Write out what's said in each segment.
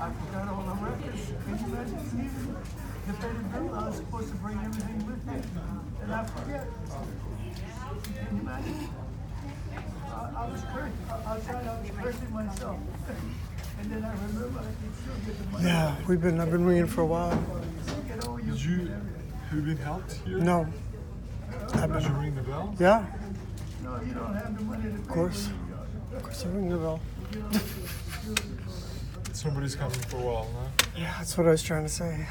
I forgot all the records. Can you imagine even if they didn't do, I was supposed to bring everything with me, and I forget. Can you imagine? I was cursed. I'll tell you, I was cursing myself. And then I remember I could still get the money. Yeah, I've been ringing for a while. Have you been helped here? No. Did you ring the bell? Yeah. No, you don't have the money to pay. Of course I ring the bell. Somebody's coming for a while, huh? Yeah, that's what I was trying to say.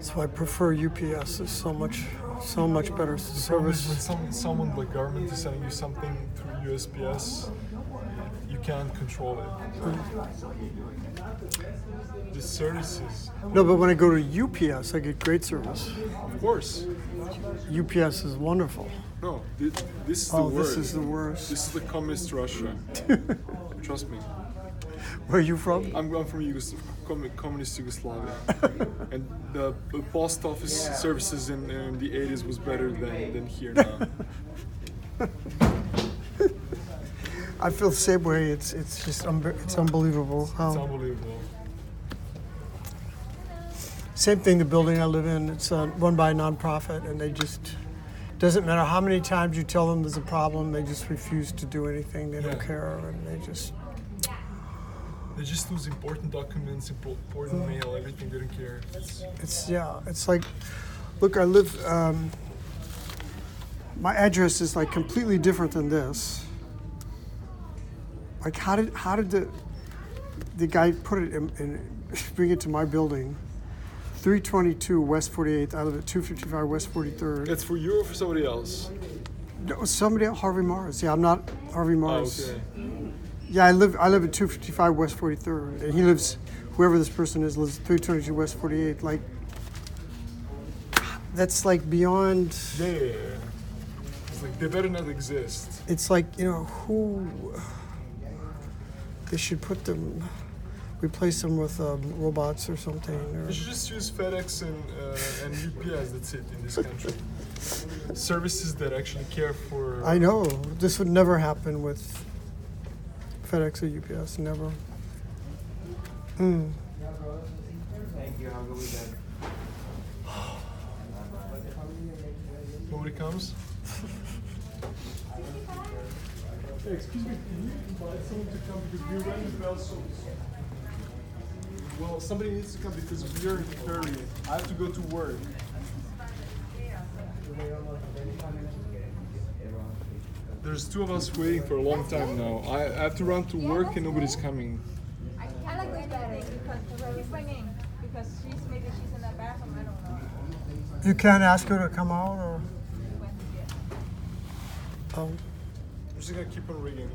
So I prefer UPS. It's so much better service. When someone like government is sending you something through USPS, you can't control it. The services. No, but when I go to UPS, I get great service. Of course. UPS is wonderful. No, this is the worst. This is the worst. This is the communist Russia. Trust me. Where are you from? I'm from communist Yugoslavia, and the post office services in the 80s was better than here now. I feel the same way. It's just it's unbelievable. It's unbelievable. Same thing. The building I live in, it's run by a nonprofit, and they just doesn't matter how many times you tell them there's a problem, they just refuse to do anything. They don't care, and they just lose important documents, important mail, everything. They don't care. It's like, look, I live. My address is like completely different than this. Like, how did the guy put it in bring it to my building? 322 West 48th. I live at 255 West 43rd. It's for you or for somebody else? No, somebody else. Harvey Mars. Yeah, I'm not Harvey Mars. Oh, okay. Yeah, I live at 255 West 43rd, and he lives. Whoever this person is lives 322 West 48th. Like, that's like beyond. Yeah. It's like they better not exist. It's like, who. They should replace them with robots or something. You should just use FedEx and UPS. That's it in this country. Services that actually care for. I know this would never happen with FedEx or UPS. Never. Thank you. Have a good weekend. Nobody comes. Hey, excuse me, can you invite someone to come because we rang the bell so. Well, somebody needs to come because we are in a hurry. I have to go to work. There's two of us waiting for a long time now. I have to run to work and nobody's coming. I like this better because whoever's bringing, because maybe she's in the bathroom, I don't know. You can't ask her to come out, or. Oh. I'm just gonna keep on ringing.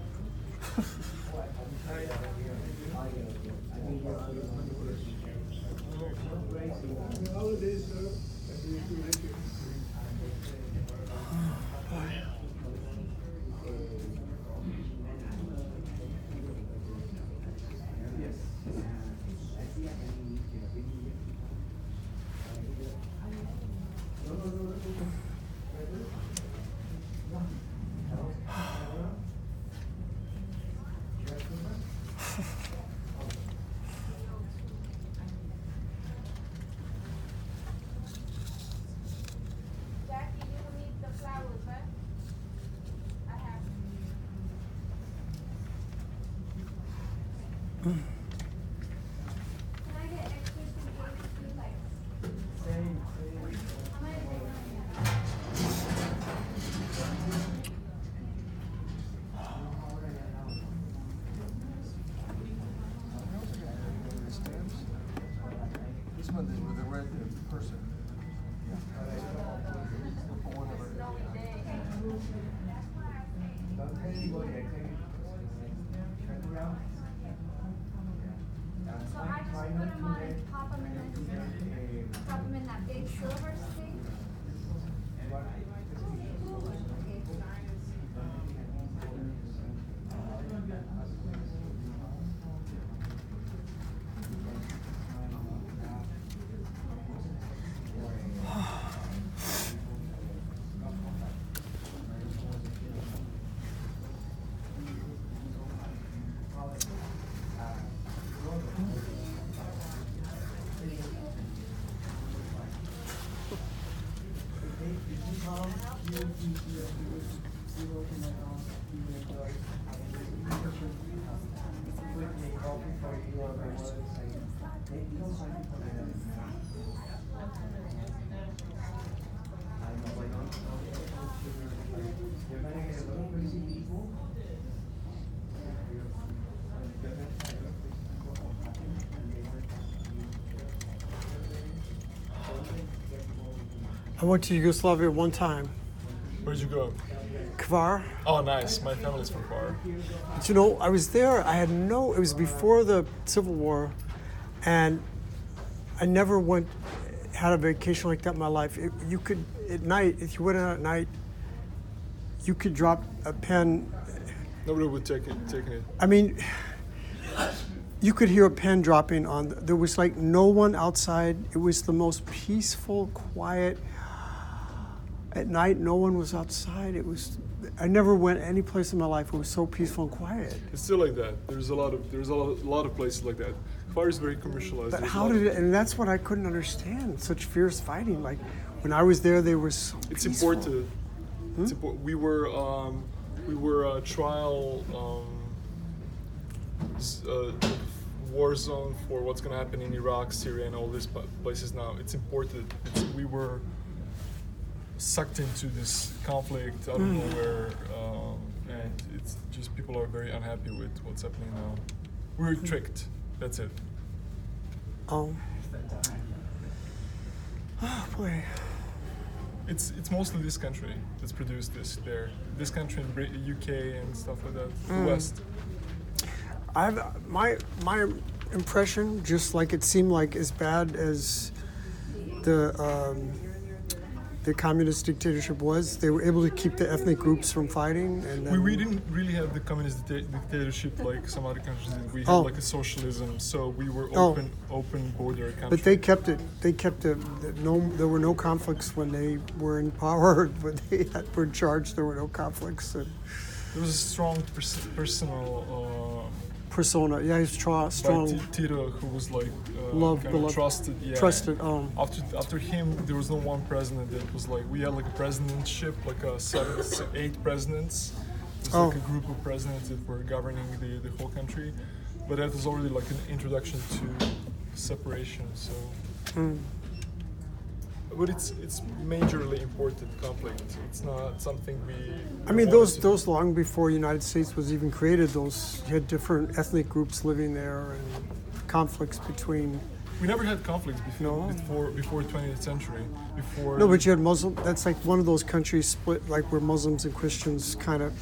Jackie, you need the flowers, right? I have. Can I get extra two like? How many do you want? This one is with the red person. Snowy day. So I just put them on and pop them in that big silver thing. I went to Yugoslavia one time. Where'd you go? Kvar. Oh, nice. My family's from Kvar. But you know, I was there. It was before the Civil War, and I never had a vacation like that in my life. You could, at night, if you went out at night, you could drop a pen. Nobody would take it. I mean, you could hear a pen dropping on. There was like no one outside. It was the most peaceful, quiet. At night, no one was outside. I never went any place in my life. It was so peaceful and quiet. It's still like that. There's a lot of places like that. Kvar is very commercialized. But There's how a lot did of- it? And that's what I couldn't understand. Such fierce fighting. Like when I was there, they were so. It's peaceful. important. It's we were a trial war zone for what's going to happen in Iraq, Syria, and all these places now. It's important. We were sucked into this conflict out of nowhere, and it's just people are very unhappy with what's happening now. We were tricked. That's it. Oh boy. It's mostly this country that's produced this there. This country and UK and stuff like that. The West. My impression, just like it seemed like as bad as the communist dictatorship was, they were able to keep the ethnic groups from fighting. And then, We didn't really have the communist dictatorship like some other countries did. We had Oh. like a socialism, so we were Oh. open border country. but they kept it. They kept it. There were no conflicts when they were in power. When they were in charge, there were no conflicts. And There was a strong personal persona, yeah, he's by strong. Tito, who was like Loved, kind of beloved, trusted. Yeah. trusted. After him, there was no one president. That was like we had like a presidentship, like a 8 presidents. It was like a group of presidents that were governing the whole country, but that was already like an introduction to separation. So, but it's majorly important conflict. It's not something we. I mean, wanted to- those long before the United States was even created, those you had different ethnic groups living there and conflicts between. We never had conflicts No. before 20th century. Before No, but you had Muslim. That's like one of those countries split, like where Muslims and Christians kind of.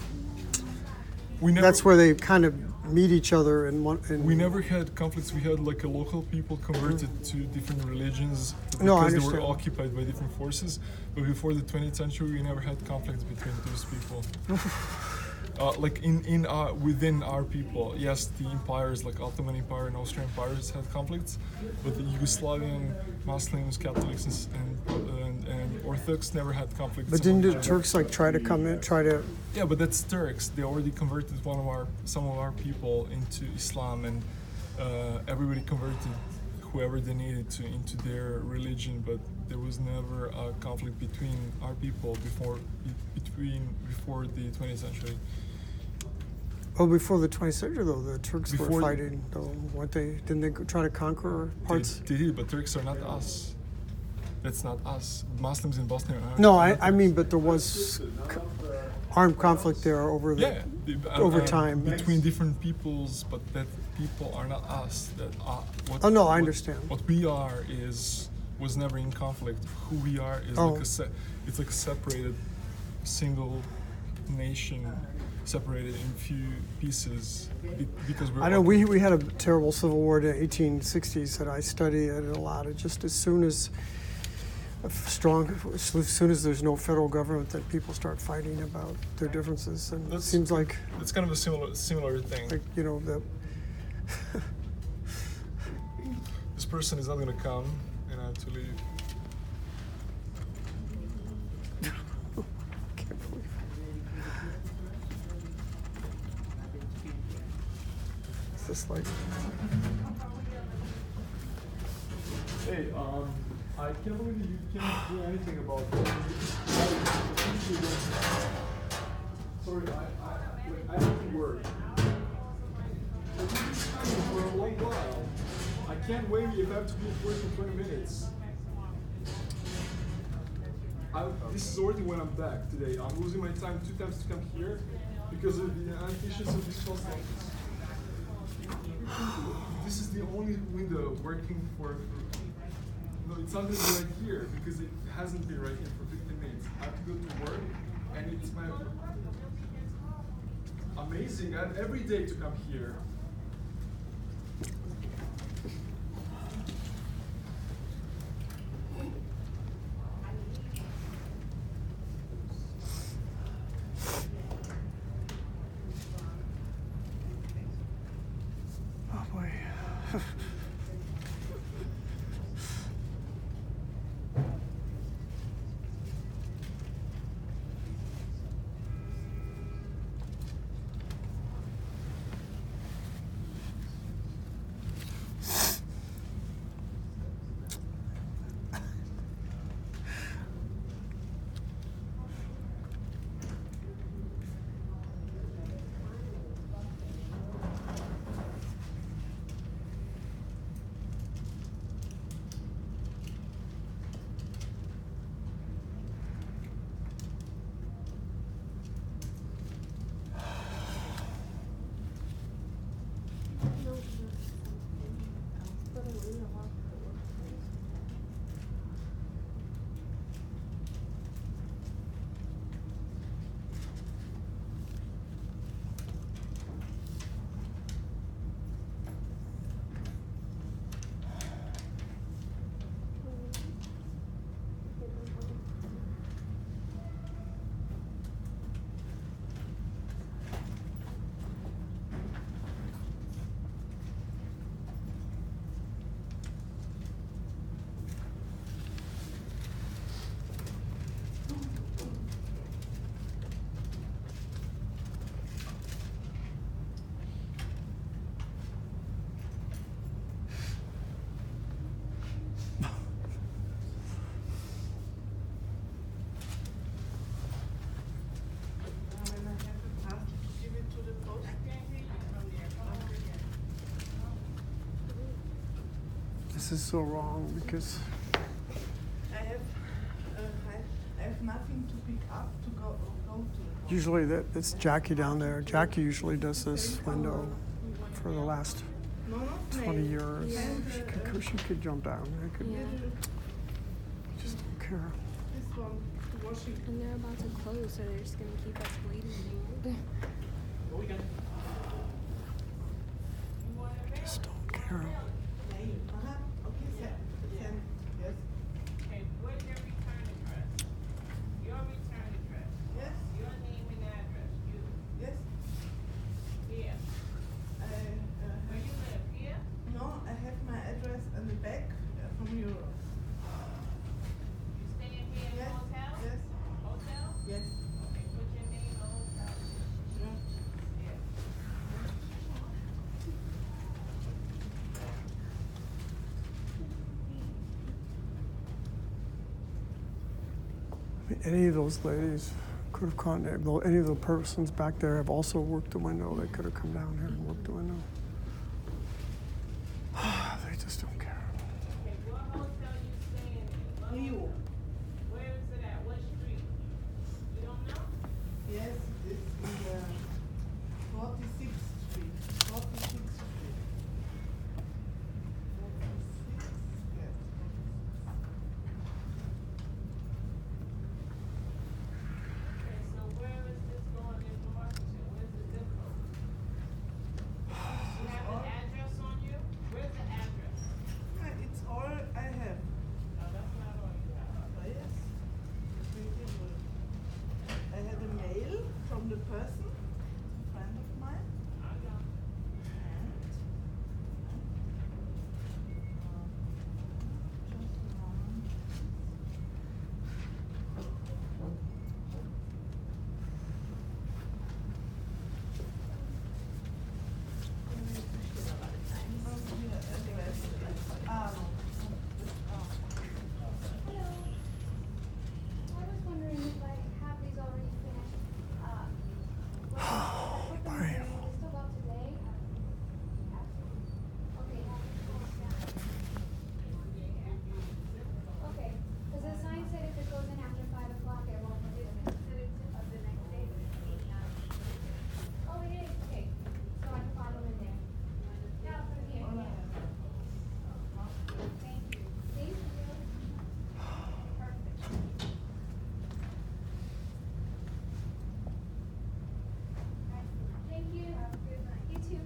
we never, That's where they kind of meet each other and one. And we never had conflicts. We had like a local people converted to different religions because No, I they were understand. occupied by different forces. But before the 20th century, we never had conflicts between those people. like in within our people. Yes, the empires like Ottoman Empire and Austrian empires had conflicts, but the Yugoslavian Muslims, Catholics, and Orthodox never had conflicts. But didn't the Turks like try to come in, try to? Yeah, but that's Turks. They already converted some of our people into Islam, and everybody converted whoever they needed to into their religion. But there was never a conflict between our people before the 20th century. Oh, before the 20th century though, the Turks were Before- fighting though, weren't they? Didn't they try to conquer parts? They did, but Turks are not us. That's not us. Muslims in Bosnia are No, not I mean, Turks. but there was armed conflict there over the. Yeah, over time. between different peoples, but that people are not us. That what, Oh, no, I what- understand. What we are was never in conflict. Who we are is Oh. like it's like a separated single nation, separated in few pieces because we're. I know we had a terrible civil war in the 1860s that I studied it a lot. It just as soon as there's no federal government, that people start fighting about their differences, and it That's- seems like It's kind of a similar thing. you know that. This person is not gonna come, and I have to leave. Can't believe it. It's just like. Hey, I can't believe you can't do anything about it. Sorry, I have to work. I've been coming for a long while. I can't wait if I have to be at work in 20 minutes. This is already when I'm back today. I'm losing my time 2 times to come here because of the inefficiency of this post office. This is the only window working for. No, it's not going to be right here because it hasn't been right here for 15 minutes. I have to go to work, and it's my amazing. I have every day to come here. Oh boy. This is so wrong because I have nothing to pick up to go to. usually that's Jackie down there. Jackie usually does this window for the last No, not 20 me. years. And, She could jump down. I could just don't care. this one, to washing. And they're about to close, so they're just gonna keep us waiting. Just don't care. Okay, send. Yes. Okay, where's your return address? Your return address. Yes. Your name and address. You. Yes. any of those ladies could have contacted, any of the persons back there have also worked the window. They could have come down here and worked the window. They just don't care. Okay, what hotel you staying in? What- Where is it at? What street? You don't know? Yes, it's in 46th Street. 46th Street. 46, yes. Okay, so where is this going in Washington? Where's the zip code? You have the address on you? Where's the address? It's all I have. No, that's not all you have. Oh, yes. Pretty good. I had a mail from the person, a friend of mine. I know. Just a moment. Hello. I was wondering if I have these already finished. Bye. They still go up today? Okay. Okay, because the sign said if it goes in after 5 o'clock, it won't do it. Instead of the next day. Oh, it is, okay. So I can follow in there. Yeah, from here, yeah. Thank you. Thank you. Perfect. Thank you. Have a good night. You too.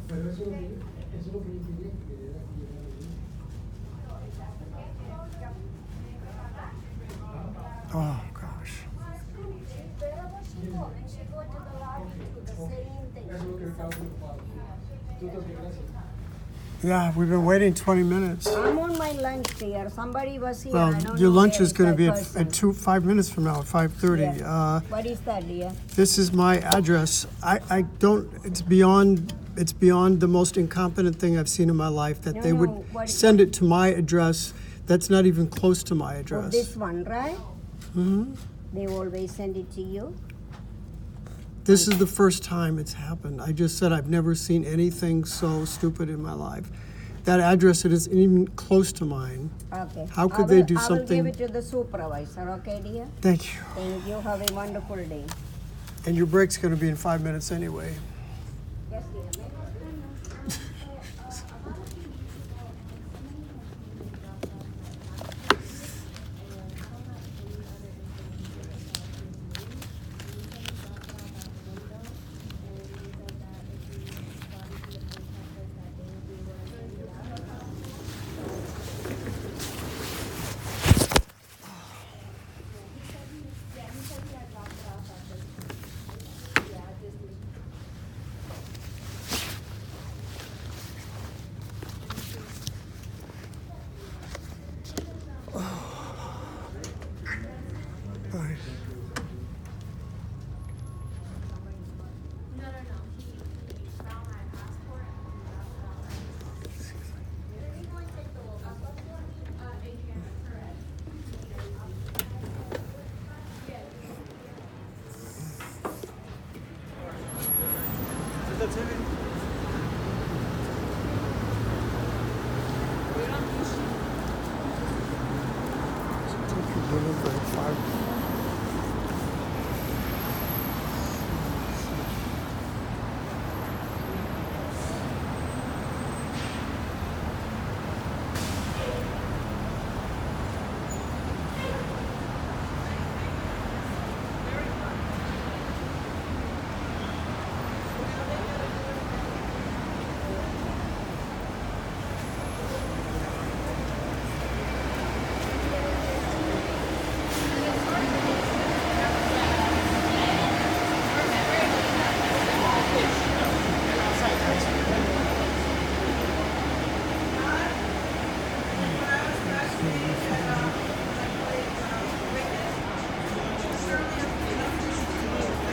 Pero eso es lo que yo quería que quedara aquí. Oh, gosh. Eso es lo que estaba preocupado. Tú también, gracias. Yeah, we've been waiting 20 minutes. I'm on my lunch here. Somebody was here. Well, I don't your know lunch where is going to that be person. at 5 minutes from now, at 5:30. Yeah. What is that, dear? This is my address. I don't, it's beyond the most incompetent thing I've seen in my life that No, they no, would what- send it to my address that's not even close to my Oh, address. this one, right? Hmm. They always send it to you? This is the first time it's happened. I just said I've never seen anything so stupid in my life. That address, it isn't even close to mine. Okay. How could they do I will something? give it to the supervisor, okay, dear? Thank you. Thank you. Have a wonderful day. And your break's going to be in 5 minutes anyway. Yes, dear. relativity.